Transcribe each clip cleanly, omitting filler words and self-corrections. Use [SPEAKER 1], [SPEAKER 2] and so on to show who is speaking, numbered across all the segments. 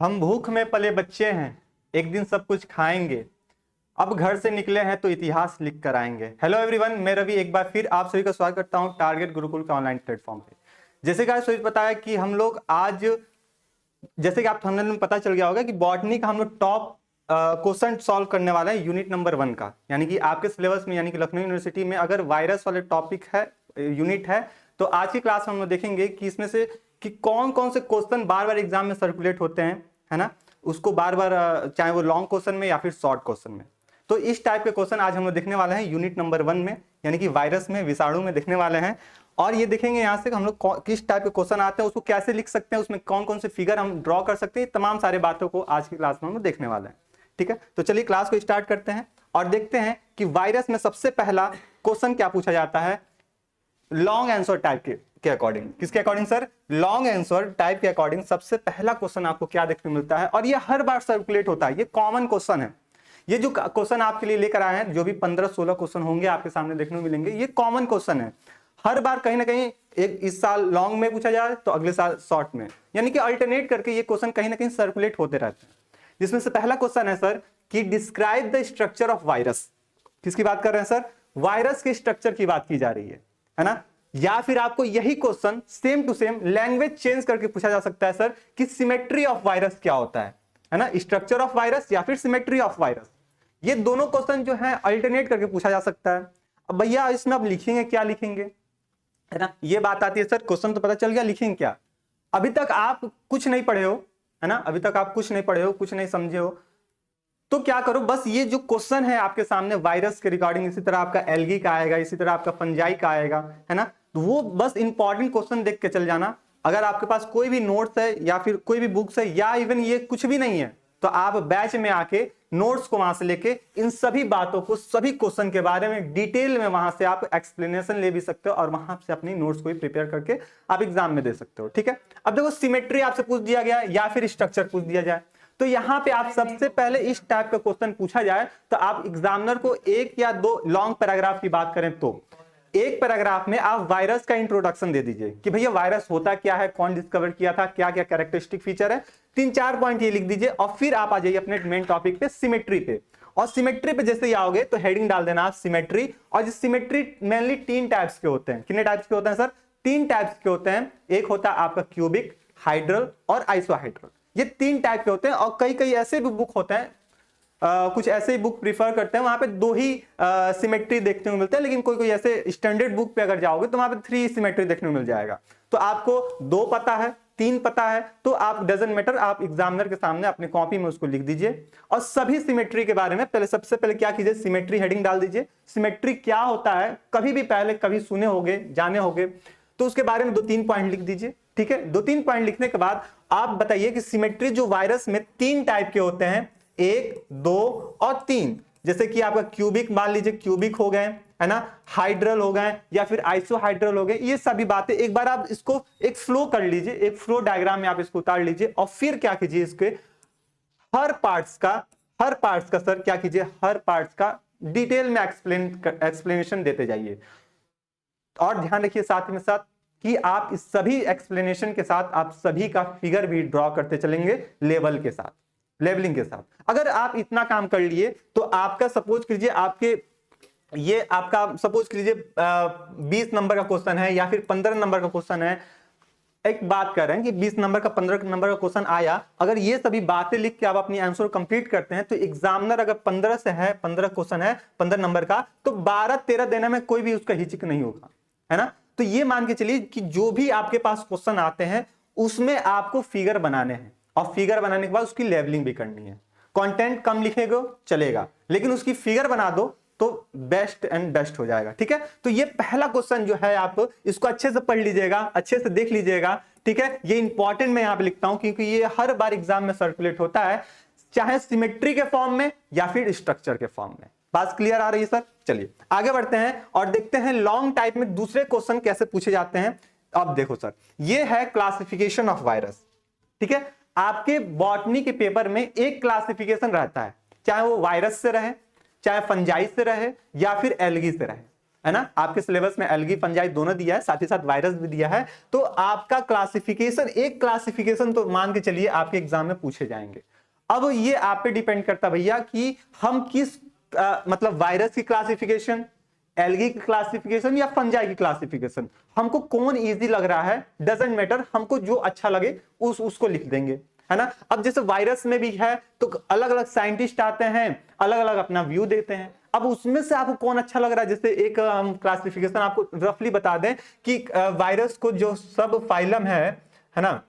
[SPEAKER 1] हम भूख में पले बच्चे हैं, एक दिन सब कुछ खाएंगे। अब घर से निकले हैं तो इतिहास लिख कर आएंगे। हेलो एवरीवन, मैं रवि एक बार फिर आप सभी का स्वागत करता हूं टारगेट गुरुकुल के ऑनलाइन प्लेटफॉर्म पे। जैसे कि आज सभी पता है कि हम लोग आज, जैसे कि आप थंबनेल में पता चल गया होगा कि बॉटनी का हम लोग टॉप क्वेश्चन सॉल्व करने वाला है यूनिट नंबर 1 का। यानी कि आपके सिलेबस में, यानी कि लखनऊ यूनिवर्सिटी में अगर वायरस वाले टॉपिक है, यूनिट है, तो आज की क्लास में हम लोग देखेंगे कि इसमें से कि कौन कौन से क्वेश्चन बार बार एग्जाम में सर्कुलेट होते हैं, है ना, उसको बार बार, चाहे वो लॉन्ग क्वेश्चन में या फिर शॉर्ट क्वेश्चन में। तो इस टाइप के क्वेश्चन आज हम लोग देखने वाले हैं यूनिट नंबर 1 में, यानी कि वायरस में, विषाणु में देखने वाले हैं। और ये देखेंगे यहाँ से हम लोग किस टाइप के क्वेश्चन आते हैं, उसको कैसे लिख सकते हैं, उसमें कौन कौन से फिगर हम ड्रॉ कर सकते हैं, तमाम सारे बातों को आज की क्लास में हम लोग देखने वाले हैं। ठीक है, तो चलिए क्लास को स्टार्ट करते हैं और देखते हैं कि वायरस में सबसे पहला क्वेश्चन क्या पूछा जाता है लॉन्ग आंसर टाइप के अकॉर्डिंग। किसके according sir? Long answer type के अकॉर्डिंग सबसे पहला क्वेश्चन आपको क्या देखने को मिलता है, और ये हर बार सर्कुलेट होता है, ये कॉमन क्वेश्चन है। ये जो क्वेश्चन आपके लिए लेकर आए हैं, जो भी 15-16 क्वेश्चन होंगे आपके सामने देखने को मिलेंगे, ये कॉमन क्वेश्चन है। हर बार कहीं ना कहीं, एक इस साल लॉन्ग में पूछा जाए तो अगले साल शॉर्ट में, यानी कि अल्टरनेट करके ये क्वेश्चन कहीं ना कहीं सर्कुलेट होते रहते हैं। जिसमें से पहला क्वेश्चन है सर कि describe the structure of virus. किसकी बात कर रहे हैं सर? वायरस के स्ट्रक्चर की बात की जा रही है ना। या फिर आपको यही question same to same language change करके पूछा जा सकता है सर कि सिमेट्री ऑफ वायरस क्या होता है ना, स्ट्रक्चर ऑफ वायरस या फिर सिमेट्री ऑफ वायरस। ये दोनों क्वेश्चन जो है अल्टरनेट करके पूछा जा सकता है। अब भैया इसमें आप लिखेंगे क्या, लिखेंगे, है ना, ये बात आती है सर। क्वेश्चन तो पता चल गया, लिखेंगे क्या? अभी तक आप कुछ नहीं पढ़े हो, है ना, अभी तक आप कुछ नहीं पढ़े हो, कुछ नहीं समझे हो, तो क्या करो, बस ये जो क्वेश्चन है आपके सामने वायरस के रिगार्डिंग, इसी तरह आपका एल्गी का आएगा, इसी तरह आपका फंजाई का आएगा, है ना, तो वो बस इंपॉर्टेंट क्वेश्चन देख के चल जाना। अगर आपके पास कोई भी नोट्स है या फिर कोई भी बुक्स है या इवन ये कुछ भी नहीं है, तो आप बैच में आके नोट्स को वहां से लेके इन सभी बातों को, सभी क्वेश्चन के बारे में डिटेल में वहां से आप एक्सप्लेनेशन ले भी सकते हो और वहां से अपनी नोट्स को भी प्रिपेयर करके आप एग्जाम में दे सकते हो। ठीक है, अब देखो सिमेट्री आपसे पूछ दिया गया या फिर स्ट्रक्चर पूछ दिया जाए, तो यहां पे आप सबसे पहले इस टाइप का क्वेश्चन पूछा जाए तो आप एग्जामिनर को एक या दो लॉन्ग पैराग्राफ की बात करें तो एक पैराग्राफ में आप वायरस का इंट्रोडक्शन दे दीजिए कि भैया वायरस होता क्या है, कौन डिस्कवर किया था, क्या क्या कैरेक्टरिस्टिक फीचर है, 3-4 पॉइंट ये लिख दीजिए और फिर आप आ जाइए अपने मेन टॉपिक पे, सिमेट्री पे। और सिमेट्री पे जैसे ही आओगे तो हेडिंग डाल देना आप सिमेट्री। और जो सिमेट्री मेनली 3 टाइप्स के होते हैं। कितने टाइप्स के होते हैं सर? 3 टाइप्स के होते हैं। एक होता है आपका क्यूबिक, हाइड्रल और आइसोहाइड्रल। ये 3 टाइप के होते हैं। और कई ऐसे भी बुक होते हैं, कुछ ऐसे ही बुक प्रीफर करते हैं, वहां पे 2 ही सिमेट्री देखने को मिलते हैं, लेकिन कोई ऐसे स्टैंडर्ड बुक पे अगर जाओगे तो वहां पे 3 सिमेट्री देखने को मिल जाएगा। तो आपको 2 पता है, 3 पता है, तो आप डजंट मैटर, आप एग्जामिनर के सामने अपनी कॉपी में उसको लिख दीजिए और सभी सिमेट्री के बारे में पहले, सबसे पहले क्या कीजिए, सिमेट्री हेडिंग डाल दीजिए। सिमेट्री क्या होता है कभी भी पहले कभी सुने होंगे, जाने होंगे, तो उसके बारे में 2-3 पॉइंट लिख दीजिए। ठीक है, 2-3 पॉइंट लिखने के बाद आप बताइए कि सिमेट्री जो वायरस में 3 टाइप के होते हैं, 1, 2 और 3। जैसे कि आपका क्यूबिक, मान लीजिए क्यूबिक हो गए, है ना, हाइड्रल हो गए या फिर आइसोहाइड्रल हो गए। ये सभी बातें एक बार आप इसको एक फ्लो कर लीजिए, एक फ्लो डायग्राम में आप इसको उतार लीजिए और फिर क्या कीजिए, इसके हर पार्ट्स का सर क्या कीजिए, हर पार्ट्स का डिटेल में एक्सप्लेनेशन देते जाइए। और ध्यान रखिए साथ में साथ कि आप इस सभी एक्सप्लेनेशन के साथ आप सभी का फिगर भी ड्रॉ करते चलेंगे लेवल के साथ, लेवलिंग के साथ। अगर आप इतना काम कर लिए तो आपका सपोज कीजिए, आपके ये आपका सपोज कीजिए 20 नंबर का क्वेश्चन है या फिर 15 नंबर का क्वेश्चन है। एक बात कर रहे हैं कि 20 नंबर का 15 नंबर का क्वेश्चन आया, अगर ये सभी बातें लिख के आप अपनी आंसर कंप्लीट करते हैं तो एग्जामिनर अगर 15 से है, 15 क्वेश्चन है 15 नंबर का, तो 12-13 देने में कोई भी उसका हिचक नहीं होगा, है ना। तो ये मान के चलिए कि जो भी आपके पास क्वेश्चन आते हैं उसमें आपको फिगर बनाने हैं और फिगर बनाने के बाद उसकी लेवलिंग भी करनी है। कंटेंट कम लिखेगा चलेगा, लेकिन उसकी फिगर बना दो तो बेस्ट एंड बेस्ट हो जाएगा। ठीक है, तो ये पहला क्वेश्चन जो है आप इसको अच्छे से पढ़ लीजिएगा, अच्छे से देख लीजिएगा। ठीक है, ये इंपॉर्टेंट मैं यहां पे लिखता हूं क्योंकि ये हर बार एग्जाम में सर्कुलेट होता है, चाहे सिमेट्री के फॉर्म में या फिर स्ट्रक्चर के फॉर्म में। बात क्लियर आ रही है सर? चलिए आगे बढ़ते हैं और देखते हैं लॉन्ग टाइप में दूसरे क्वेश्चन कैसे पूछे जाते हैं। अब देखो सर, ये है क्लासिफिकेशन ऑफ वायरस। ठीक है, आपके बॉटनी के पेपर में एक क्लासिफिकेशन रहता है, चाहे वो वायरस से रहे, चाहे फंजाई से रहे या फिर एल्गी से रहे। है ना, आपके सिलेबस में एल्गी फंजाई दोनों दिया है, साथ ही साथ वायरस भी दिया है। तो आपका क्लासिफिकेशन, एक क्लासिफिकेशन तो मान के चलिए आपके एग्जाम में पूछे जाएंगे। अब ये आप पे डिपेंड करता भैया कि हम किस मतलब वायरस की क्लासिफिकेशन, एल्गी की क्लासिफिकेशन या फंजाई की क्लासिफिकेशन, हमको कौन इजी लग रहा है, डजंट मैटर, हमको जो अच्छा लगे उसको लिख देंगे, है ना। अब जैसे वायरस में भी है तो अलग अलग साइंटिस्ट आते हैं, अलग अलग अपना व्यू देते हैं। अब उसमें से आपको कौन अच्छा लग रहा है, जैसे एक क्लासिफिकेशन आपको रफली बता दें कि वायरस को जो सब फाइलम है ना,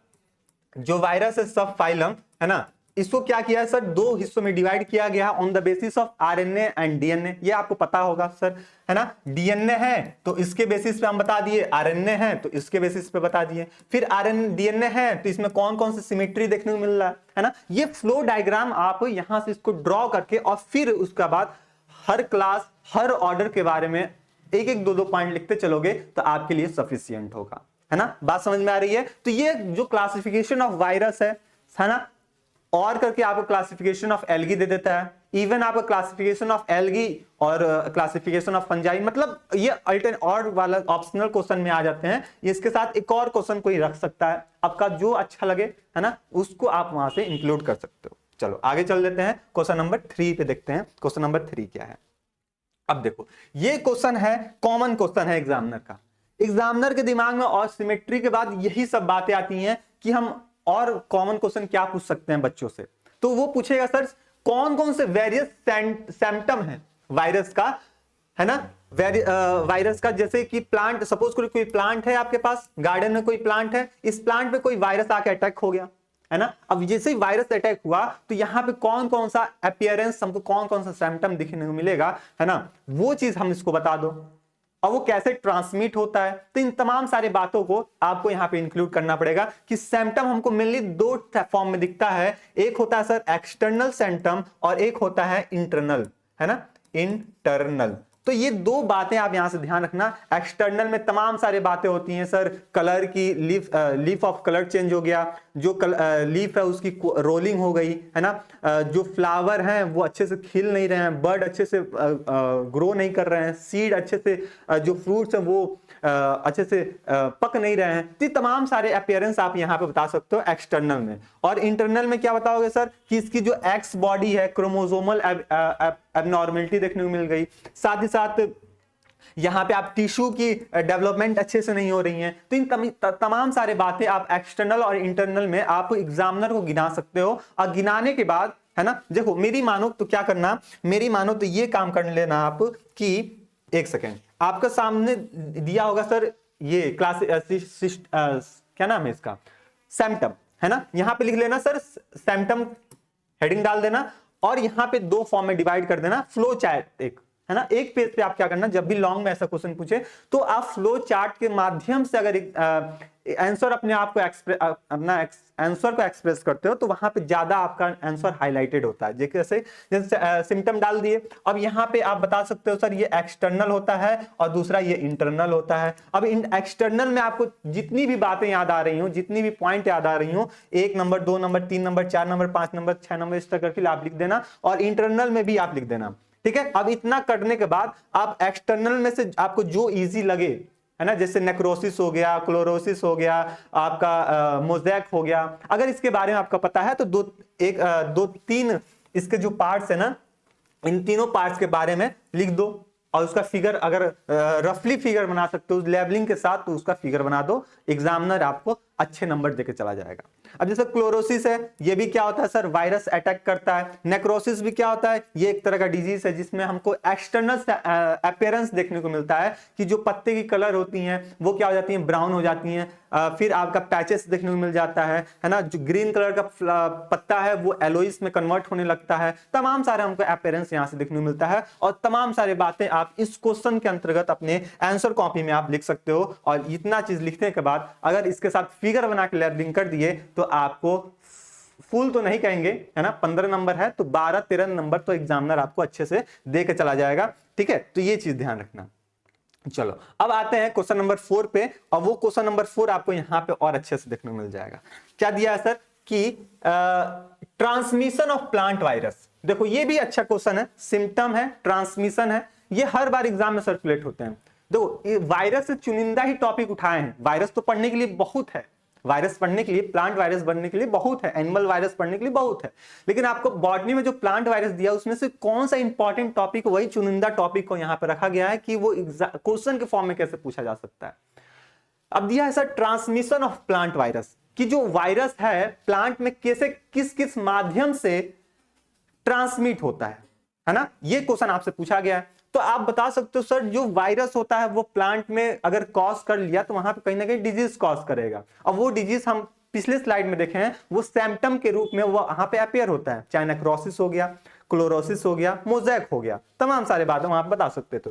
[SPEAKER 1] जो वायरस है सब फाइलम, है ना, इसको क्या किया है सर, दो हिस्सों में डिवाइड किया गया on the basis of RNA and DNA. ये आपको पता होगा सर, है ना। डीएनए है तो इसके बेसिस पे हम बता दिए, आरएनए है तो इसके बेसिस पे बता दिए, फिर आरएनए डीएनए है तो इसमें कौन कौन सी सिमेट्री देखने को मिल रहा है ना। ये फ्लो डायग्राम आप यहां से इसको ड्रॉ करके और फिर उसके बाद हर क्लास, हर ऑर्डर के बारे में एक एक दो दो पॉइंट लिखते चलोगे तो आपके लिए सफिशियंट होगा, है ना। बात समझ में आ रही है। तो ये जो क्लासिफिकेशन ऑफ वायरस है ना, और करके आपको क्लासिफिकेशन ऑफ एल्गी दे देता है, इवन आपको क्लासिफिकेशन ऑफ एल्गी और क्लासिफिकेशन ऑफ फंजाई, मतलब ये अल्टरनेट और वाला ऑप्शनल क्वेश्चन में आ जाते हैं। इसके साथ एक और क्वेश्चन कोई रख सकता है, आपका जो अच्छा लगे, है ना, उसको आप वहां से इंक्लूड कर सकते हो। चलो आगे चल देते हैं, क्वेश्चन नंबर 3 पे देखते हैं। क्वेश्चन नंबर 3 क्या है, अब देखो ये क्वेश्चन है, कॉमन क्वेश्चन है एग्जामिनर का। एग्जामिनर के दिमाग में और सिमेट्री के बाद यही सब बातें आती हैं कि हम और कॉमन क्वेश्चन क्या पूछ सकते हैं बच्चों से। तो वो पूछेगा सर कौन कौन से वेरियस सिम्टम है वायरस का, है ना, वायरस का, जैसे कि प्लांट, सपोज कोई प्लांट है आपके पास, गार्डन में कोई प्लांट है, इस प्लांट पे कोई वायरस आके अटैक हो गया, है ना। अब जैसे ही वायरस अटैक हुआ तो यहाँ पे कौन कौन सा अपीयरेंस, हमको कौन कौन सा सिम्टम दिखने को मिलेगा, है ना, वो चीज हम इसको बता दो। और वो कैसे ट्रांसमिट होता है, तो इन तमाम सारी बातों को आपको यहाँ पे इंक्लूड करना पड़ेगा कि सिम्टम हमको मेनली दो फॉर्म में दिखता है। एक होता है सर एक्सटर्नल सिम्टम और एक होता है इंटरनल, है ना, इंटरनल। तो ये दो बातें आप यहां से ध्यान रखना। एक्सटर्नल में तमाम सारी बातें होती हैं सर, कलर की, लीफ ऑफ कलर चेंज हो गया, जो लीफ है उसकी रोलिंग हो गई, है ना, जो फ्लावर हैं वो अच्छे से खिल नहीं रहे हैं, बर्ड अच्छे से ग्रो नहीं कर रहे हैं, सीड अच्छे से, जो फ्रूट्स हैं वो अच्छे से पक नहीं रहे हैं। तो तमाम सारे अपीयरेंस आप यहाँ पे बता सकते हो एक्सटर्नल में। और इंटरनल में क्या बताओगे सर कि इसकी जो एक्स बॉडी है, क्रोमोसोमल एबनॉर्मलिटी देखने को मिल गई, साथ ही साथ यहाँ पे आप टिश्यू की डेवलपमेंट अच्छे से नहीं हो रही है। तो इन तमाम सारे बातें आप एक्सटर्नल और इंटरनल में आप एग्जामिनर को गिना सकते हो। और गिनाने के बाद, है ना, देखो मेरी मानो तो क्या करना, मेरी मानो तो ये काम कर लेना आप कि एक सेकेंड, आपका सामने दिया होगा सर ये क्लास क्या नाम है इसका, सिम्टम, है ना। यहां पे लिख लेना सर सिम्टम, हेडिंग डाल देना और यहां पे दो फॉर्म में डिवाइड कर देना, फ्लो चार्ट एक, है ना। एक पेज पे आप क्या करना, जब भी लॉन्ग में ऐसा क्वेश्चन पूछे तो आप फ्लो चार्ट के माध्यम से अगर आंसर अपने आप को अपना आंसर को एक्सप्रेस करते हो तो वहां पे ज्यादा आपका आंसर हाईलाइटेड होता है। जैसे सिम्टम डाल दिए, अब यहाँ पे आप बता सकते हो सर ये एक्सटर्नल होता है और दूसरा ये इंटरनल होता है। अब इन एक्सटर्नल में आपको जितनी भी बातें याद आ रही हो, जितनी भी पॉइंट याद आ रही हो, 1 number 2 number 3 number 4 number 5 number 6 number इस तरह करके आप लिख देना, और इंटरनल में भी आप लिख देना, ठीक है। अब इतना करने के बाद आप एक्सटर्नल में से आपको जो इजी लगे, है ना, जैसे नेक्रोसिस हो गया, क्लोरोसिस हो गया, आपका मोज़ेक हो गया, अगर इसके बारे में आपका पता है तो दो तीन इसके जो पार्ट्स है ना, इन तीनों पार्ट्स के बारे में लिख दो और उसका फिगर, अगर रफली फिगर बना सकते हो लेबलिंग के साथ तो उसका फिगर बना दो, एग्जामिनर आपको अच्छे नंबर देके चला जाएगा। अब जैसे क्लोरोसिस है, ये भी क्या होता है सर, वायरस अटैक करता है। नेक्रोसिस भी क्या होता है, ये एक तरह का डिजीज है जिसमें हमको एक्सटर्नल अपीयरेंस देखने को मिलता है कि जो पत्ते की कलर होती हैं वो क्या हो जाती हैं, ब्राउन हो जाती हैं, फिर आपका पैचेस देखने को मिल जाता है ना, जो ग्रीन कलर का पत्ता है वो एलोइस में कन्वर्ट होने लगता है। तमाम सारे हमको अपीयरेंस यहाँ से देखने को मिलता है और तमाम सारी बातें आप इस क्वेश्चन के अंतर्गत अपने आंसर कॉपी में आप लिख सकते हो। और इतना चीज लिखने के बाद अगर इसके साथ फिगर बना के लेबलिंग कर दिए तो आपको फुल तो नहीं कहेंगे, है ना, 15 नंबर है तो 12-13 नंबर तो एग्जामिनर आपको अच्छे से दे के चला जाएगा, ठीक है। तो ये चीज ध्यान रखना। चलो अब आते हैं क्वेश्चन नंबर 4 पे, और वो क्वेश्चन नंबर 4 आपको यहां पे और अच्छे से देखने को मिल जाएगा। क्या दिया है सर कि ट्रांसमिशन ऑफ प्लांट वायरस। देखो ये भी अच्छा क्वेश्चन है, सिम्टम है, ट्रांसमिशन है, ये हर बार एग्जाम में सर्कुलेट होते हैं। देखो वायरस से चुनिंदा ही टॉपिक उठाए हैं, वायरस तो पढ़ने के लिए बहुत है, वायरस पढ़ने के लिए, प्लांट वायरस पढ़ने के लिए बहुत है, एनिमल वायरस पढ़ने के लिए बहुत है, लेकिन आपको बॉटनी में जो प्लांट वायरस दिया उसमें से कौन सा इंपॉर्टेंट टॉपिक, वही चुनिंदा टॉपिक को यहाँ पे रखा गया है कि वो क्वेश्चन के फॉर्म में कैसे पूछा जा सकता है। अब दिया है sir transmission of plant virus, कि जो वायरस है प्लांट में कैसे किस किस माध्यम से ट्रांसमिट होता है ना, ये क्वेश्चन आपसे पूछा गया है। तो आप बता सकते हो सर जो वायरस होता है वो प्लांट में अगर कॉज कर लिया तो वहां पे कहीं ना कहीं डिजीज कॉज करेगा, और वो डिजीज हम पिछले स्लाइड में देखे हैं वो सिम्टम के रूप में वो वहां पे अपेयर होता है, चाहे नेक्रोसिस हो गया, क्लोरोसिस हो गया, मोज़ेक हो गया, तमाम सारे बातें वहां पे बता सकते थे।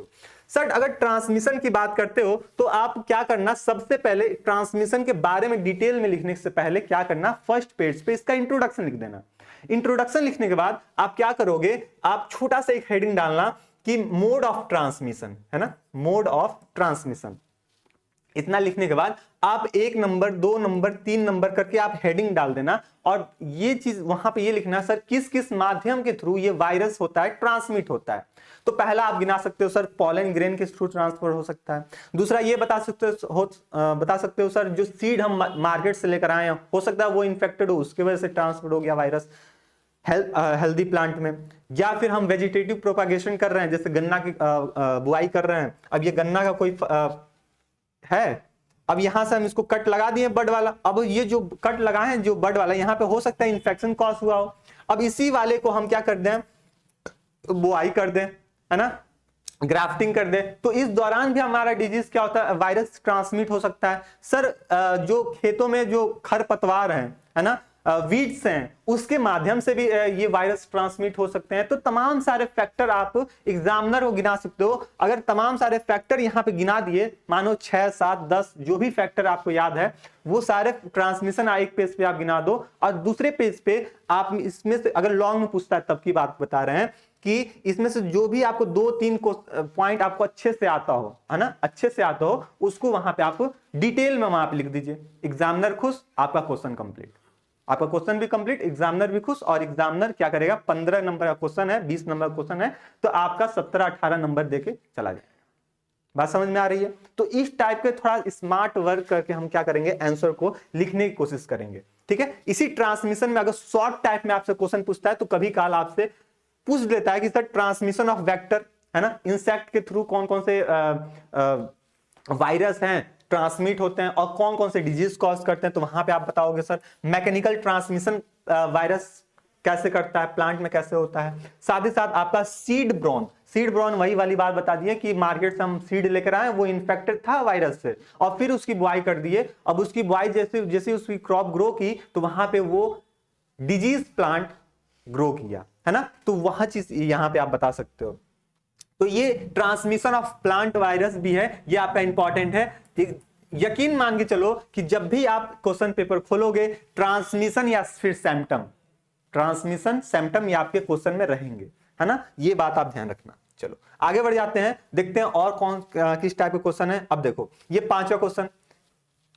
[SPEAKER 1] सर अगर ट्रांसमिशन की बात करते हो तो आप क्या करना, सबसे पहले ट्रांसमिशन के बारे में डिटेल में लिखने से पहले क्या करना, फर्स्ट पेज पे इसका इंट्रोडक्शन लिख देना। इंट्रोडक्शन लिखने के बाद आप क्या करोगे, आप छोटा सा एक हेडिंग डालना कि मोड ऑफ ट्रांसमिशन, है ना, मोड ऑफ ट्रांसमिशन। इतना लिखने के बाद आप 1 नंबर 2 नंबर 3 नंबर करके आप हेडिंग डाल देना, और ये चीज वहां पे ये लिखना सर किस किस माध्यम के थ्रू ये वायरस होता है, ट्रांसमिट होता है। तो पहला आप गिना सकते हो सर पॉलन ग्रेन के थ्रू ट्रांसफर हो सकता है। दूसरा ये बता सकते हो सर जो सीड हम मार्केट से लेकर आए हैं हो सकता है वो इन्फेक्टेड हो, उसकी वजह से ट्रांसफर हो गया वायरस हेल्दी प्लांट में। या फिर हम वेजिटेटिव प्रोपागेशन कर रहे हैं, जैसे गन्ना की बुआई कर रहे हैं, अब ये गन्ना का कोई है, अब यहां से हम इसको कट लगा दिए बड वाला, अब ये जो कट लगाए हैं जो बड वाला यहाँ पे हो सकता है इन्फेक्शन कॉज हुआ हो, अब इसी वाले को हम क्या कर दें, बुआई कर दें, है ना, ग्राफ्टिंग कर दे, तो इस दौरान भी हमारा डिजीज क्या होता है, वायरस ट्रांसमिट हो सकता है। सर जो खेतों में जो खरपतवार है ना, वीड्स हैं, उसके माध्यम से भी ये वायरस ट्रांसमिट हो सकते हैं। तो तमाम सारे फैक्टर आप एग्जामिनर को गिना सकते हो। अगर तमाम सारे फैक्टर यहाँ पे गिना दिए, मानो 6 7 10 जो भी फैक्टर आपको याद है वो सारे ट्रांसमिशन एक पेज पे आप गिना दो, और दूसरे पेज पे आप इसमें से अगर लॉन्ग में पूछता है तब की बात बता रहे हैं कि इसमें से जो भी आपको 2-3 पॉइंट आपको अच्छे से आता हो, है ना, अच्छे से आता हो, उसको वहां पे आप डिटेल में वहां पे लिख दीजिए। एग्जामिनर खुश, आपका क्वेश्चन कंप्लीट, आपका क्वेश्चन भी कंप्लीट, एग्जामिनर भी खुश। और एग्जामिनर क्या करेगा, 15 नंबर का क्वेश्चन है, 20 नंबर का क्वेश्चन है, तो आपका 17-18 नंबर देके चला जाएगा। बात समझ में आ रही है? तो इस टाइप के थोड़ा स्मार्ट वर्क करके हम क्या करेंगे, आंसर को लिखने की कोशिश करेंगे। ठीक है, इसी ट्रांसमिशन में अगर शॉर्ट टाइप में आपसे क्वेश्चन पूछता है तो कभी काल आपसे पूछ लेता है कि सर ट्रांसमिशन ऑफ वेक्टर, है ना, इंसेक्ट के थ्रू कौन कौन से वायरस हैं ट्रांसमिट होते हैं और कौन कौन से डिजीज कॉज करते हैं, तो वहां पे आप बताओगे सर मैकेनिकल ट्रांसमिशन वायरस कैसे करता है, प्लांट में कैसे होता है। साथ ही साथ आपका सीड ब्रॉन वही वाली बात बता दी है कि मार्केट से हम सीड लेकर आए, वो इन्फेक्टेड था वायरस से और फिर उसकी बुआई कर दिए। अब उसकी बुआई जैसे जैसे उसकी क्रॉप ग्रो की तो वहां पे वो डिजीज प्लांट ग्रो किया, है ना, तो वह चीज यहां पे आप बता सकते हो। तो ये ट्रांसमिशन ऑफ प्लांट वायरस भी है, ये आपका इंपॉर्टेंट है। यकीन मान के चलो कि जब भी आप क्वेश्चन पेपर खोलोगे ट्रांसमिशन या फिर सिम्टम, ट्रांसमिशन सिम्टम ये आपके क्वेश्चन में रहेंगे, है ना, ये बात आप ध्यान रखना। चलो आगे बढ़ जाते हैं, देखते हैं और कौन किस टाइप के क्वेश्चन है। अब देखो ये 5वां क्वेश्चन,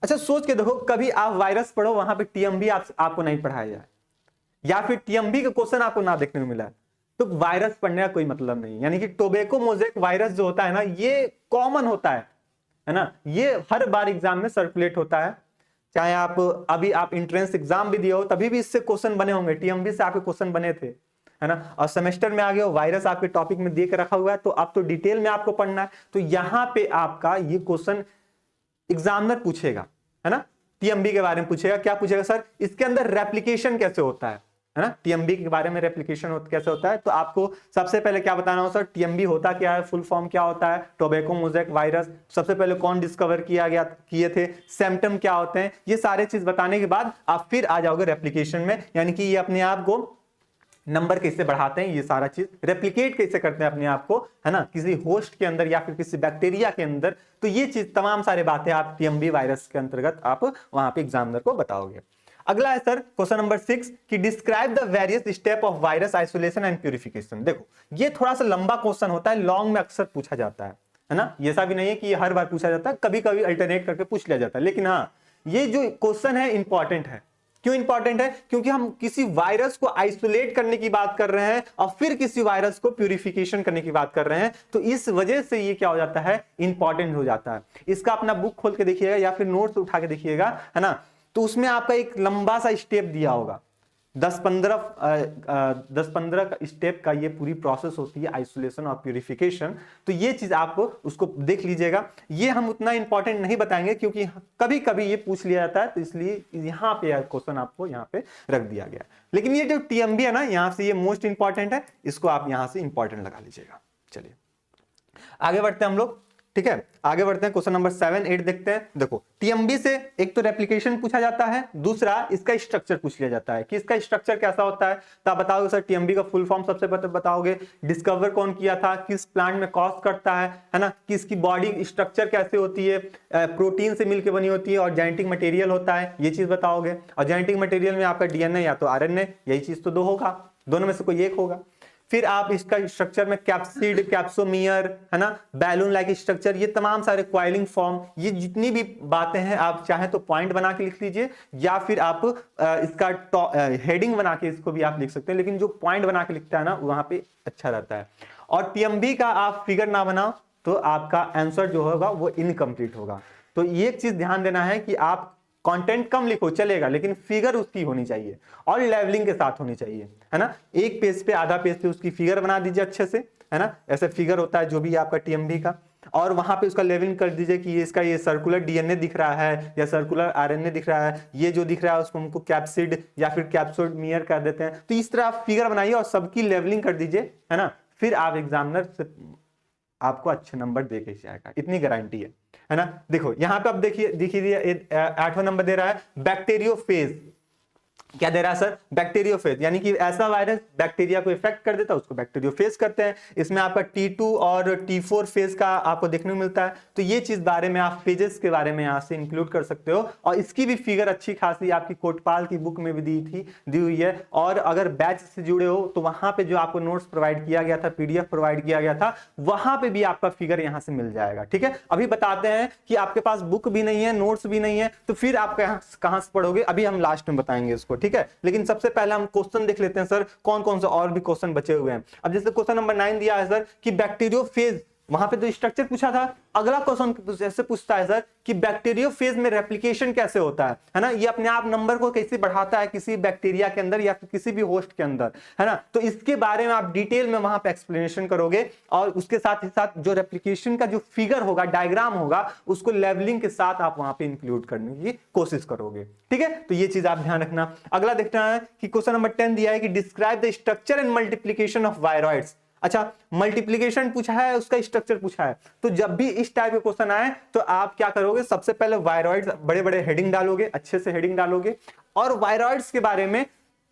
[SPEAKER 1] अच्छा सोच के देखो, कभी आप वायरस पढ़ो वहां पे टीएमबी आपको नहीं पढ़ाया जाए, या फिर टीएमबी का क्वेश्चन आपको ना देखने को मिला है, तो वायरस पढ़ने का कोई मतलब नहीं। यानी कि टोबैको मोज़ेक वायरस जो होता है ना, ये कॉमन होता है ना, ये हर बार एग्जाम में सर्कुलेट होता है। चाहे आप अभी आप एंट्रेंस एग्जाम भी दिए हो तभी भी इससे क्वेश्चन बने होंगे, टीएमबी से आपके क्वेश्चन बने थे, है ना, और सेमेस्टर में आ गए हो, वायरस आपके टॉपिक में दे के रखा हुआ है, तो अब तो डिटेल में आपको पढ़ना है। तो यहां पे आपका ये क्वेश्चन एग्जामिनर पूछेगा, है ना, टीएमबी के बारे में पूछेगा। क्या पूछेगा सर, इसके अंदर रेप्लिकेशन कैसे होता है ना, टीएमबी के बारे में रेप्लिकेशन कैसे होता है। तो आपको सबसे पहले क्या बताना हो सर, टीएमबी होता क्या है, फुल फॉर्म क्या होता है, टोबैको मोज़ेक वायरस सबसे पहले कौन डिस्कवर किए थे, सिम्टम क्या होते हैं, ये सारे चीज बताने के बाद आप फिर आ जाओगे रेप्लिकेशन में। यानी कि ये अपने आप को नंबर कैसे बढ़ाते हैं, ये सारा चीज रेप्लिकेट कैसे करते हैं अपने आप को, है ना, किसी होस्ट के अंदर या फिर किसी बैक्टीरिया के अंदर। तो ये चीज तमाम सारे बातें आप टीएमबी वायरस के अंतर्गत आप वहां पे एग्जामिनर को बताओगे। अगला है सर क्वेश्चन नंबर 6 कि describe the various step of virus isolation and purification. देखो ये थोड़ा सा लंबा क्वेश्चन होता है, लॉन्ग में अक्सर पूछा जाता है ना, ऐसा भी नहीं है कि ये हर बार पूछा जाता है, कभी कभी अल्टरनेट करके पूछ लिया जाता है, लेकिन हाँ ये जो क्वेश्चन है इंपॉर्टेंट है, क्यों इंपॉर्टेंट है? क्योंकि हम किसी वायरस को आइसोलेट करने की बात कर रहे हैं और फिर किसी वायरस को प्यूरिफिकेशन करने की बात कर रहे हैं, तो इस वजह से ये क्या हो जाता है, इंपॉर्टेंट हो जाता है। इसका अपना बुक खोल के देखिएगा या फिर नोट्स उठा के देखिएगा, है ना, तो उसमें आपका एक लंबा सा स्टेप दिया होगा, 10-15 स्टेप का ये पूरी प्रोसेस होती है आइसोलेशन और प्यूरिफिकेशन। तो ये चीज आप उसको देख लीजिएगा। ये हम उतना इंपॉर्टेंट नहीं बताएंगे क्योंकि कभी कभी ये पूछ लिया जाता है, तो इसलिए यहाँ पे क्वेश्चन आपको यहाँ पे रख दिया गया। लेकिन ये जो टीएमबी है ना, यहाँ से ये मोस्ट इंपॉर्टेंट है, इसको आप यहाँ से इंपॉर्टेंट लगा लीजिएगा। चलिए आगे बढ़ते हैं हम लोग, ठीक है, आगे बढ़ते हैं। क्वेश्चन नंबर 7, 8 देखते हैं। देखो टीएमबी से एक तो रेप्लिकेशन पूछा जाता है, दूसरा इसका स्ट्रक्चर पूछ लिया जाता है कि इसका स्ट्रक्चर कैसा होता है। तो आप बताओगे सर टीएमबी का फुल फॉर्म सबसे पहले बताओगे, डिस्कवर कौन किया था, किस प्लांट में कॉज करता है ना, किसकी बॉडी स्ट्रक्चर कैसे होती है, प्रोटीन से मिलकर बनी होती है और जेनेटिक मटेरियल होता है, ये चीज बताओगे। और जेनेटिक मटेरियल में आपका डीएनए या तो आरएनए, यही चीज तो दो होगा, दोनों में से कोई एक होगा। फिर आप इसका स्ट्रक्चर में कैप्सिड, कैप्सोमियर, है ना, बैलून लाइक स्ट्रक्चर, ये तमाम सारे क्वाइलिंग फॉर्म, ये जितनी भी बातें हैं आप चाहे तो पॉइंट बना के लिख लीजिए या फिर आप इसका हेडिंग बना के इसको भी आप लिख सकते हैं, लेकिन जो पॉइंट बना के लिखता है ना वहां पे अच्छा रहता है। और टीएमबी का आप फिगर ना बनाओ तो आपका आंसर जो होगा वो इनकम्प्लीट होगा। तो ये चीज ध्यान देना है कि आप कंटेंट कम लिखो चलेगा, लेकिन फिगर उसकी होनी चाहिए और लेवलिंग के साथ होनी चाहिए, है ना। एक पेज पे, आधा पेज पे उसकी फिगर बना दीजिए अच्छे से, है ना, ऐसे फिगर होता है जो भी आपका टीएमबी का, और वहां पे उसका लेवलिंग कर दीजिए कि इसका ये सर्कुलर डीएनए दिख रहा है या सर्कुलर आरएनए दिख रहा है, ये जो दिख रहा है उसको हमको कैप्सिड या फिर कैप्सोमियर कर देते हैं। तो इस तरह आप फिगर बनाइए और सबकी लेवलिंग कर दीजिए, है ना, फिर आप एग्जामिनर से आपको अच्छे नंबर दे के जाएगा, इतनी गारंटी है ना। देखो यहाँ पे अब देखिए 8वां नंबर दे रहा है बैक्टीरियोफेज। क्या दे रहा है सर? बैक्टीरियोफेज, यानी कि ऐसा वायरस बैक्टीरिया को इफेक्ट कर देता है उसको बैक्टीरियोफेज करते हैं। इसमें आपका T2 और T4 फेज का आपको देखने को मिलता है। तो ये चीज बारे में आप फेजेस के बारे में यहाँ से इंक्लूड कर सकते हो, और इसकी भी फिगर अच्छी खासी आपकी कोटपाल की बुक में भी दी हुई है। और अगर बैच से जुड़े हो तो वहां पे जो आपको नोट्स प्रोवाइड किया गया था, पीडीएफ प्रोवाइड किया गया था, वहां पे भी आपका फिगर यहाँ से मिल जाएगा। ठीक है, अभी बताते हैं कि आपके पास बुक भी नहीं है, नोट्स भी नहीं है, तो फिर आप कहां से पढ़ोगे, अभी हम लास्ट में बताएंगे इसको, ठीक है। लेकिन सबसे पहले हम क्वेश्चन देख लेते हैं सर कौन कौन से और भी क्वेश्चन बचे हुए हैं। अब जैसे क्वेश्चन नंबर 9 दिया है सर कि बैक्टीरियोफेज, वहां पे तो स्ट्रक्चर पूछा था, अगला क्वेश्चन ऐसे पूछता है सर कि बैक्टीरियोफेज में रेप्लिकेशन कैसे होता है ना, ये अपने आप नंबर को कैसे बढ़ाता है किसी बैक्टीरिया के अंदर या फिर किसी भी होस्ट के अंदर, है ना। तो इसके बारे में आप डिटेल में वहां पे एक्सप्लेनेशन करोगे, और उसके साथ ही साथ जो रेप्लिकेशन का जो फिगर होगा, डायग्राम होगा, उसको लेवलिंग के साथ आप वहां पे इंक्लूड करने की कोशिश करोगे। ठीक है, तो ये चीज आप ध्यान रखना। अगला देखना है कि क्वेश्चन नंबर 10 दिया है कि describe the structure and multiplication of viroids. अच्छा, मल्टीप्लिकेशन पूछा है, उसका स्ट्रक्चर पूछा है, तो जब भी इस टाइप के क्वेश्चन आए तो आप क्या करोगे, सबसे पहले वायरॉइड्स बड़े बड़े हेडिंग डालोगे, अच्छे से हेडिंग डालोगे, और वायरॉइड्स के बारे में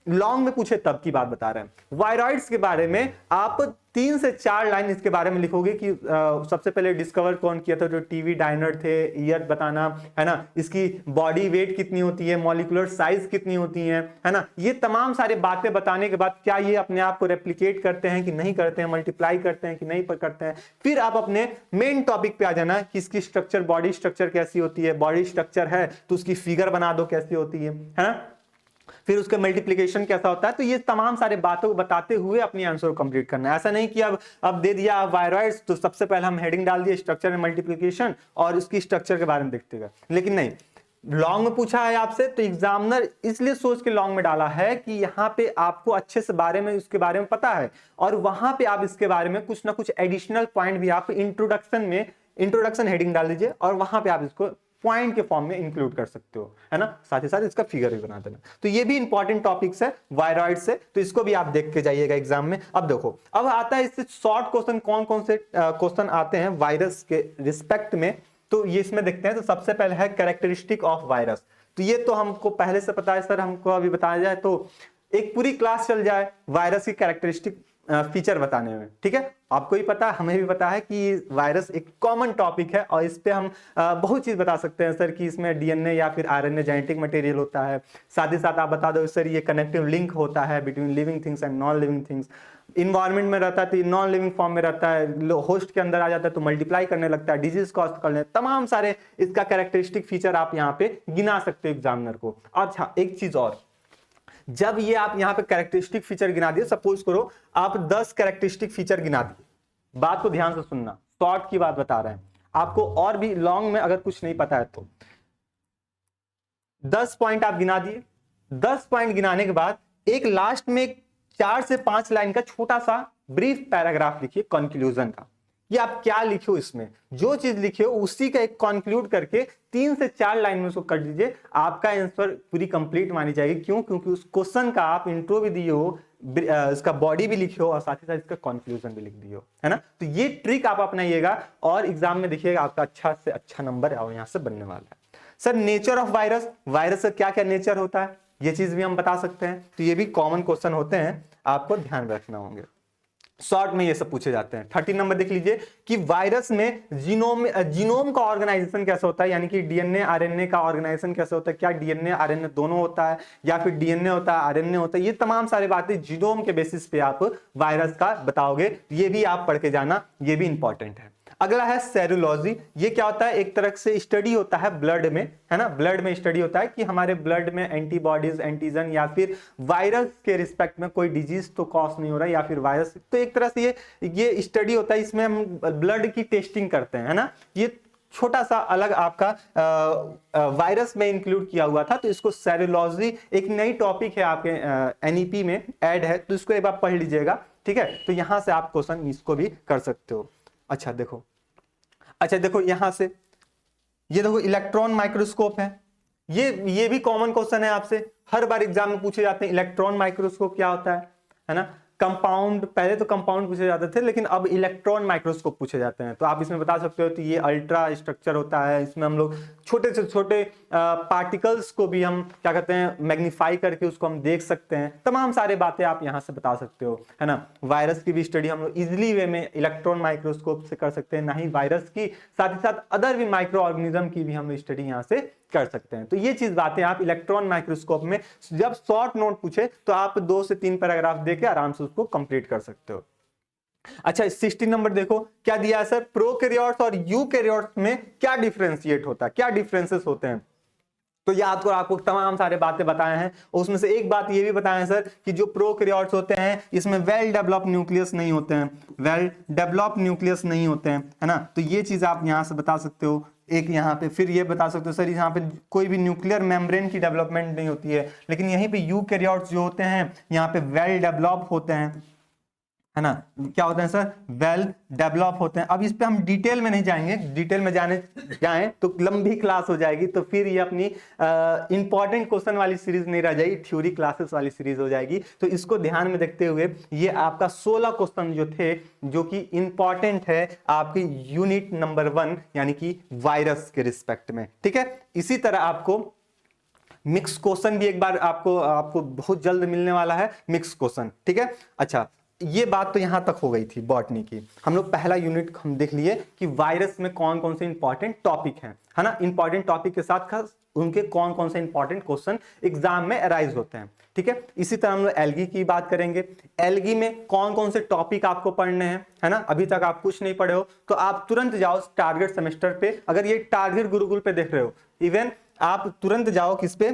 [SPEAKER 1] लॉन्ग में पूछे तब की बात बता रहे हैं। वायरॉइड्स के बारे में आप 3 से 4 लाइन इसके बारे में लिखोगे कि सबसे पहले डिस्कवर कौन किया था, जो टीवी डायनर थे, ईयर बताना, है ना, इसकी बॉडी वेट कितनी होती है, मॉलिक्यूलर साइज कितनी होती है ना, ये तमाम सारी बातें बताने के बाद क्या ये अपने आप को रेप्लिकेट करते हैं कि नहीं करते हैं, मल्टीप्लाई करते हैं कि नहीं करते हैं, फिर आप अपने मेन टॉपिक पे आ जाना कि इसकी स्ट्रक्चर, बॉडी स्ट्रक्चर कैसी होती है, बॉडी स्ट्रक्चर है तो उसकी फिगर बना दो कैसी होती है ना, फिर उसका मल्टीप्लिकेशन कैसा होता है। तो ये तमाम सारे बातों को बताते हुए अपनी आंसर को कंप्लीट करना है। ऐसा नहीं कि अब दे दिया वायरॉइड्स तो सबसे पहले हम हेडिंग डाल दिए स्ट्रक्चर एंड मल्टीप्लिकेशन और उसकी स्ट्रक्चर के बारे में देखते गए, लेकिन नहीं, लॉन्ग में पूछा है आपसे तो एग्जामिनर इसलिए सोच के लॉन्ग में डाला है कि यहाँ पे आपको अच्छे से बारे में उसके बारे में पता है, और वहां पे आप इसके बारे में कुछ ना कुछ एडिशनल पॉइंट भी आप इंट्रोडक्शन हेडिंग डाल दीजिए और वहां पे आप इसको पॉइंट के फॉर्म में इंक्लूड कर सकते हो, है ना, साथ ही साथ इसका फिगर भी बना देना। तो ये भी इंपॉर्टेंट टॉपिक्स है वायरॉइड से, तो इसको भी आप देख के जाइएगा एग्जाम में। अब देखो, अब आता है इससे शॉर्ट क्वेश्चन, कौन कौन से क्वेश्चन आते हैं वायरस के रिस्पेक्ट में, तो ये इसमें देखते हैं। तो सबसे पहले है कैरेक्टरिस्टिक ऑफ वायरस। तो ये तो हमको पहले से पता है सर, हमको अभी बताया जाए तो एक पूरी क्लास चल जाए वायरस की कैरेक्टरिस्टिक फीचर बताने में, ठीक है। आपको ही पता है, हमें भी पता है कि वायरस एक कॉमन टॉपिक है और इस पे हम बहुत चीज बता सकते हैं सर कि इसमें डीएनए या फिर आरएनए जेनेटिक मटेरियल होता है। साथ ही साथ आप बता दो सर ये कनेक्टिव लिंक होता है between living things and non living things. Environment में रहता है तो नॉन लिविंग फॉर्म में रहता है, होस्ट के अंदर आ जाता है तो मल्टीप्लाई करने लगता है, डिजीज कॉज करने, तमाम सारे इसका कैरेक्टरिस्टिक फीचर आप यहाँ पे गिना सकते हो एग्जामिनर को। अच्छा, एक चीज और, जब ये आप यहाँ पे कैरेक्टरिस्टिक फीचर गिना दिए, सपोज करो आप 10 कैरेक्टरिस्टिक फीचर गिना दिए, बात को ध्यान से सुनना, शॉर्ट की बात बता रहे हैं आपको, और भी लॉन्ग में अगर कुछ नहीं पता है तो 10 पॉइंट आप गिना दिए। 10 पॉइंट गिनाने के बाद एक लास्ट में 4 से 5 लाइन का छोटा सा ब्रीफ पैराग्राफ लिखिए कंक्लूजन का। ये आप क्या लिखे हो, इसमें जो चीज लिखे हो उसी का एक कंक्लूड करके 3 से 4 लाइन में उसको कर दीजिए, आपका आंसर पूरी कंप्लीट मानी जाएगी। क्यों? क्योंकि उस क्वेश्चन का आप इंट्रो भी दिए हो, इसका बॉडी भी लिखे हो और साथ ही साथ इसका कंक्लूजन भी लिख दिए हो, है ना। तो ये ट्रिक आप अपनाइएगा और एग्जाम में देखिएगा आपका अच्छा से अच्छा नंबर यहाँ से बनने वाला है। Sir nature of virus, virus का क्या क्या नेचर होता है, ये चीज भी हम बता सकते हैं। तो ये भी कॉमन क्वेश्चन होते हैं, आपको ध्यान रखना होंगे, शॉर्ट में ये सब पूछे जाते हैं। 13 नंबर देख लीजिए कि वायरस में जीनोम का ऑर्गेनाइजेशन कैसे होता है, यानी कि डीएनए आरएनए का ऑर्गेनाइजेशन कैसे होता है, क्या डीएनए आरएनए दोनों होता है या फिर डीएनए होता है आरएनए होता है, ये तमाम सारी बातें जीनोम के बेसिस पे आप वायरस का बताओगे, ये भी आप पढ़ के जाना, ये भी इंपॉर्टेंट है। अगला है सेरोलॉजी, ये क्या होता है, एक तरह से स्टडी होता है ब्लड में, है ना, ब्लड में स्टडी होता है कि हमारे ब्लड में एंटीबॉडीज, एंटीजन या फिर वायरस के रिस्पेक्ट में कोई डिजीज तो कॉज नहीं हो रहा है या फिर वायरस, तो एक तरह से ये स्टडी होता है, इसमें हम ब्लड की टेस्टिंग करते हैं, है ना। ये छोटा सा अलग आपका वायरस में इंक्लूड किया हुआ था, तो इसको सेरोलॉजी एक नई टॉपिक है आपके एनईपी में ऐड है, तो इसको एक बार पढ़ लीजिएगा, ठीक है। तो यहां से आप क्वेश्चन इसको भी कर सकते हो। अच्छा देखो यहां से ये देखो इलेक्ट्रॉन माइक्रोस्कोप है, ये भी कॉमन क्वेश्चन है, आपसे हर बार एग्जाम में पूछे जाते हैं। इलेक्ट्रॉन माइक्रोस्कोप क्या होता है ना। कंपाउंड, पहले तो कंपाउंड पूछे जाते थे, लेकिन अब इलेक्ट्रॉन माइक्रोस्कोप पूछे जाते हैं। तो आप इसमें बता सकते हो तो ये अल्ट्रा स्ट्रक्चर होता है, इसमें हम लोग छोटे से छोटे पार्टिकल्स को भी हम क्या कहते हैं मैग्नीफाई करके उसको हम देख सकते हैं। तमाम सारे बातें आप यहाँ से बता सकते हो, है ना। वायरस की भी स्टडी हम लोग इजिली वे में इलेक्ट्रॉन माइक्रोस्कोप से कर सकते हैं, ना ही वायरस की, साथ ही साथ अदर भी माइक्रो ऑर्गेनिज्म की भी हम स्टडी यहाँ से कर सकते हैं। तो ये चीज बातें आप इलेक्ट्रॉन माइक्रोस्कोप में जब शॉर्ट नोट पूछे तो आप 2 से 3 पैराग्राफ देके आराम से उसको कंप्लीट कर सकते हो। अच्छा 16 नंबर देखो क्या दिया है सर, प्रोकैरियोट्स और यूकैरियोट्स में क्या डिफरेंशिएट होता है, क्या डिफरेंसेस होते हैं। तो याद करो आपको तमाम सारे बातें बताए हैं, उसमें से एक बात ये भी बताएं सर कि जो प्रोकैरियोट्स होते हैं इसमें वेल डेवलप न्यूक्लियस नहीं होते हैं, वेल डेवलप न्यूक्लियस नहीं होते हैं, है ना। तो ये चीज आप यहां से बता सकते हो। एक यहाँ पे फिर ये बता सकते हो सर यहाँ पे कोई भी न्यूक्लियर मेम्ब्रेन की डेवलपमेंट नहीं होती है, लेकिन यहीं पे यूकैरियोट्स जो होते हैं यहाँ पे वेल डेवलप होते हैं, है ना। क्या होते हैं सर, वेल डेवलप होते हैं। अब इस पे हम डिटेल में नहीं जाएंगे, डिटेल में जाएं तो लंबी क्लास हो जाएगी, तो फिर ये अपनी इंपॉर्टेंट क्वेश्चन वाली सीरीज नहीं रह जाएगी, थ्योरी क्लासेस वाली सीरीज हो जाएगी। तो इसको ध्यान में रखते हुए ये आपका 16 क्वेश्चन जो थे जो कि इंपॉर्टेंट है आपकी यूनिट नंबर 1 यानी कि वायरस के रिस्पेक्ट में, ठीक है। इसी तरह आपको मिक्स क्वेश्चन भी एक बार आपको बहुत जल्द मिलने वाला है, मिक्स क्वेश्चन, ठीक है। अच्छा ये बात तो यहां तक हो गई थी बॉटनी की, हम लोग पहला यूनिट हम देख लिए कि वायरस में कौन कौन से इंपॉर्टेंट टॉपिक हैं, है ना। इंपॉर्टेंट टॉपिक के साथ खास उनके कौन कौन से इंपॉर्टेंट क्वेश्चन एग्जाम में अराइज होते हैं, ठीक है। इसी तरह हम लोग एल्गी की बात करेंगे, एल्गी में कौन कौन से टॉपिक आपको पढ़ने हैं, है ना। अभी तक आप कुछ नहीं पढ़े हो तो आप तुरंत जाओ टारगेट सेमेस्टर पे, अगर ये टारगेट गुरुकुल पे देख रहे हो, इवन आप तुरंत जाओ किस पे,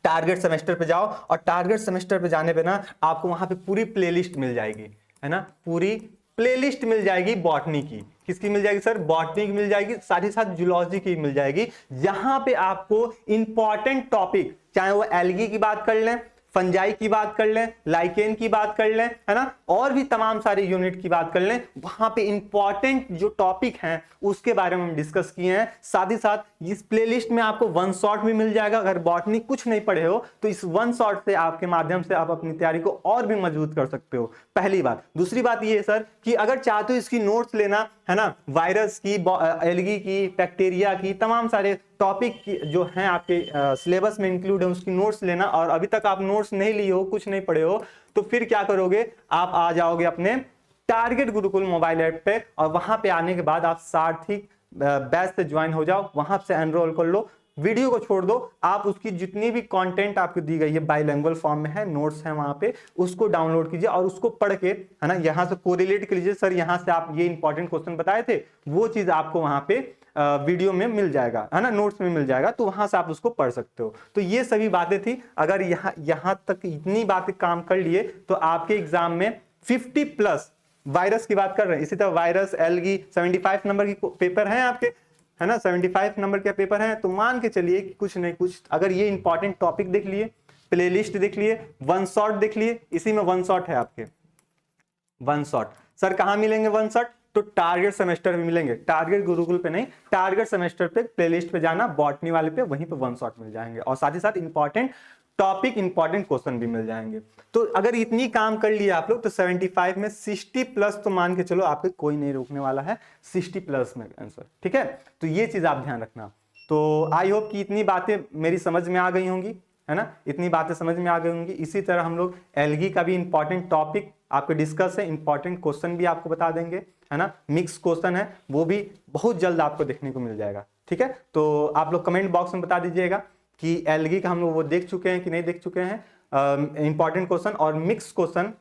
[SPEAKER 1] टारगेट सेमेस्टर पे जाओ, और टारगेट सेमेस्टर पे जाने पे ना आपको वहां पे पूरी प्लेलिस्ट मिल जाएगी, है ना, पूरी प्लेलिस्ट मिल जाएगी बॉटनी की। किसकी मिल जाएगी सर, बॉटनी की मिल जाएगी, साथ ही साथ जूलॉजी की मिल जाएगी, जहां पे आपको इंपॉर्टेंट टॉपिक, चाहे वो एल्गी की बात कर लें, फंजाई की बात कर लें, लाइकेन की बात कर लें, है ना, और भी तमाम सारे यूनिट की बात कर लें, वहां पे इंपॉर्टेंट जो टॉपिक हैं उसके बारे में हम डिस्कस किए हैं। साथ ही साथ इस प्लेलिस्ट में आपको वन शॉट भी मिल जाएगा, अगर बॉटनी कुछ नहीं पढ़े हो तो इस वन शॉट से आपके माध्यम से आप अपनी तैयारी को और भी मजबूत कर सकते हो, पहली बात। दूसरी बात ये है सर कि अगर चाहते हो इसकी नोट्स लेना, है ना, वायरस की, एल्गी की, बैक्टीरिया की, तमाम सारे टॉपिक जो हैं आपके सिलेबस में इंक्लूड है, उसकी नोट्स लेना, और अभी तक आप नोट्स नहीं लिए हो, कुछ नहीं पढ़े हो, तो फिर क्या करोगे, आप आ जाओगे अपने टारगेट गुरुकुल मोबाइल ऐप पे, और वहां पे आने के बाद आप सारथी बैच से ज्वाइन हो जाओ, वहां से एनरोल कर लो। वीडियो को छोड़ दो, आप उसकी जितनी भी कंटेंट आपको दी गई है बाइलिंगुअल फॉर्म में है, नोट्स है वहां पे, उसको डाउनलोड कीजिए और उसको पढ़ के, है ना, यहां से कोरिलेट कर लीजिए, सर यहां से आप ये इंपॉर्टेंट क्वेश्चन बताए थे, वो चीज आपको वहां पे वीडियो में मिल जाएगा, है ना, नोट्स में मिल जाएगा, तो वहां से आप उसको पढ़ सकते हो। तो ये सभी बातें थी। अगर यहां तक इतनी बातें काम कर लिए तो आपके एग्जाम में 50+ वायरस की बात कर रहे हैं, इसी तरह वायरस, एल्गी, 75 नंबर की पेपर है आपके, है ना, 75 नंबर के पेपर है, तो मान के चलिए कि कुछ नहीं कुछ, अगर ये इंपॉर्टेंट टॉपिक देख लिए, प्लेलिस्ट देख लिए, वन शॉट देख लिए, इसी में वन शॉट है आपके, वन शॉट सर कहां मिलेंगे वन शॉट, तो टारगेट सेमेस्टर में मिलेंगे, टारगेट गुरुकुल पे नहीं, टारगेट सेमेस्टर पे प्लेलिस्ट पे जाना, बॉटनी वाले पे, वहीं पे वन शॉट मिल जाएंगे, और साथ ही साथ इंपॉर्टेंट टॉपिक, इंपॉर्टेंट क्वेश्चन भी मिल जाएंगे। तो अगर इतनी काम कर लिए आप लोग तो 75 में 60+ तो मान के चलो आपके कोई नहीं रोकने वाला है, 60+ में आंसर, ठीक है। तो ये चीज आप ध्यान रखना। तो आई होप कि इतनी बातें मेरी समझ में आ गई होंगी, है ना, इतनी बातें समझ में आ गई होंगी। इसी तरह हम लोग एल्गी का भी इंपॉर्टेंट टॉपिक आपको डिस्कस है, इंपॉर्टेंट क्वेश्चन भी आपको बता देंगे, है ना, मिक्स क्वेश्चन है, वो भी बहुत जल्द आपको देखने को मिल जाएगा, ठीक है। तो आप लोग कमेंट बॉक्स में बता दीजिएगा कि एल्गी का हम लोग वो देख चुके हैं कि नहीं देख चुके हैं, इंपॉर्टेंट क्वेश्चन और मिक्स क्वेश्चन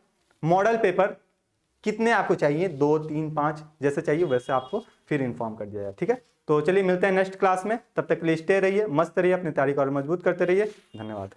[SPEAKER 1] मॉडल पेपर कितने आपको चाहिए, 2, 3, 5 जैसे चाहिए वैसे आपको फिर इन्फॉर्म कर दिया जाए, ठीक है। तो चलिए मिलते हैं नेक्स्ट क्लास में, तब तक के लिए स्टे रहिए, मस्त रहिए, अपनी तैयारी को और मजबूत करते रहिए। धन्यवाद।